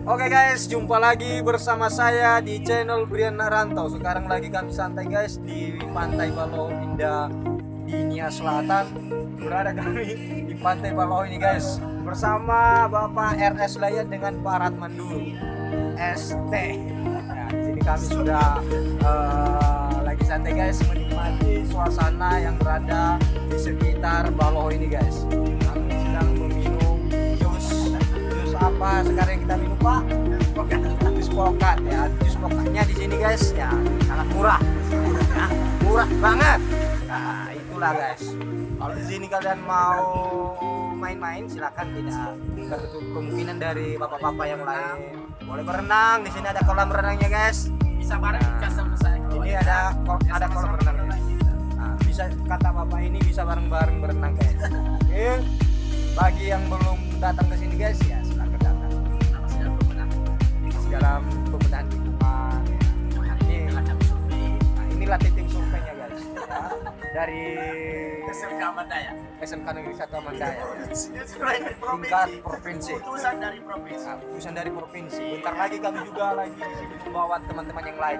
Oke guys, jumpa lagi bersama saya di channel Brian Rantau. Sekarang lagi kami santai guys di Pantai Baloho Indah di Nia Selatan. Berada kami di Pantai Baloho ini guys bersama Bapak RS Layan dengan Pak Ratman dulu ST. Nah, di sini kami sudah lagi santai guys menikmati suasana yang berada di sekitar Baloho ini guys. Kami sedang meminum jus apa sekarang yang kita minum Pak? Jus pokat ya. Jus pokatnya di sini guys ya sangat murah. Ya, murah banget. Nah, itulah guys. Kalau di sini kalian mau main-main silakan, tidak tertutup kemungkinan dari bapak-bapak yang lain. Boleh berenang, di sini ada kolam renangnya guys. Bisa bareng sama saya. Ini ada kolam renangnya. Nah, bisa kata bapak ini bisa bareng-bareng berenang guys. Oke. Bagi yang belum datang ke sini guys ya silakan datang. Nama saya pemenang. Dalam pembenahan lingkungan. Ini Ada survei. nah, inilah titik surveinya guys. Ya. Dari SMK Mandaya. SMK Negeri 1 Mandaya. Survei dari Tingkat provinsi. Putusan dari provinsi. Nah, urusan dari provinsi. Bentar lagi kami juga lagi di sini membawa teman-teman yang lain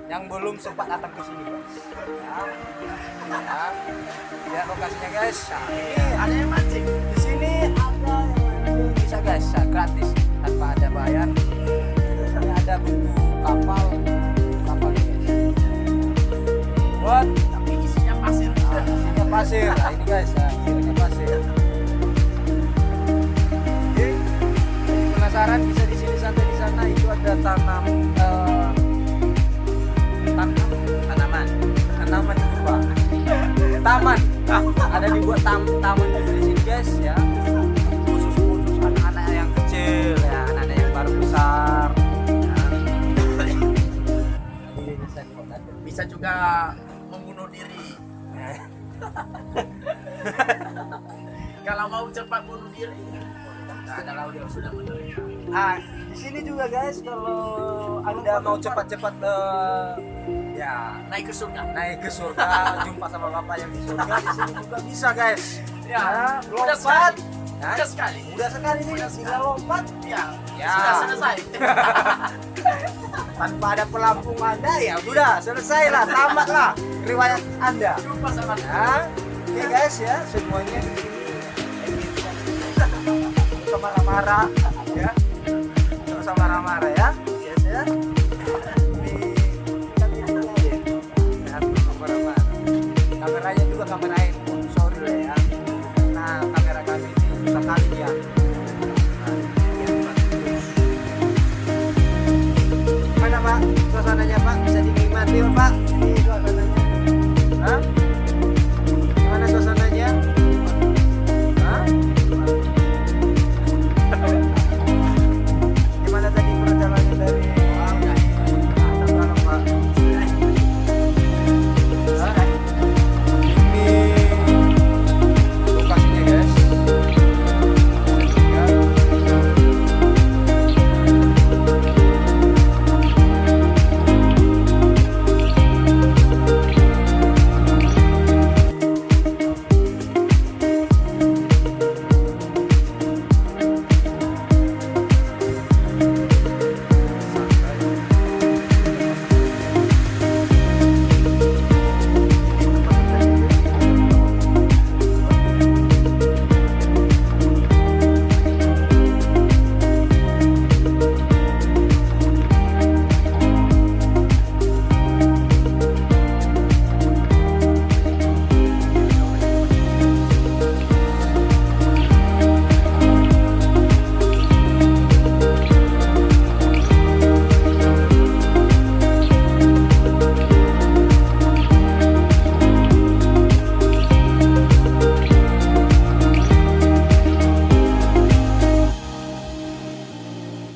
yang belum sempat datang ke sini guys. Ya. Lihat lokasinya guys. Nah, ini Ada yang mancing. di sini ada yang bisa guys ya, gratis tanpa ada bayar. Ini ada bentuk kapal ini guys. Buat Tapi isinya pasir. isinya pasir. Nah, ini guys ya, isinya pasir. Oke, penasaran bisa di sini santai di sana itu ada tanaman itu Pak. Taman. Ada dibuat taman juga di sini guys ya. Khusus anak-anak yang kecil ya, anak-anak yang baru besar. Bisa juga membunuh diri. Kalau mau cepat bunuh diri, ada laut yang sudah menerima. Ah, di sini juga guys kalau Anda mau cepat-cepat ya Naik ke surga. naik ke surga jumpa sama Bapak yang di surga, di sini juga bisa guys. Ya, mudah Lompat. sekali. Nah, Mudah sekali. Mudah sekali nih, tinggal lompat Ya, Ya. sudah selesai. tanpa ada pelampung Anda ya sudah selesai lah, tamat lah riwayat Anda. Jumpa sama Nah, oke guys ya, semuanya di sini sama marah-marah ya, sama marah-marah ya, yes ya. Ini kita lihat aja, ya, sama marah-marah. Kameranya juga kamera iPhone, sorry lah ya. Nah, kamera kami ini susah kali ya. Mana Pak? Suasananya Pak bisa dinikmati Pak? Ini suasananya. Hah? Gimana suasananya? Hah? Gimana tadi perjalanan dari atas dalam Pak? Hah? Ini lokasinya guys. Ya.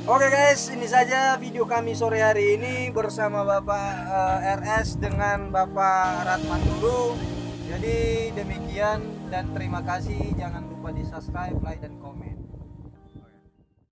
Oke guys, ini saja video kami sore hari ini bersama Bapak RS dengan Bapak Ratman dulu. Jadi demikian dan terima kasih. Jangan lupa di subscribe, like, dan komen.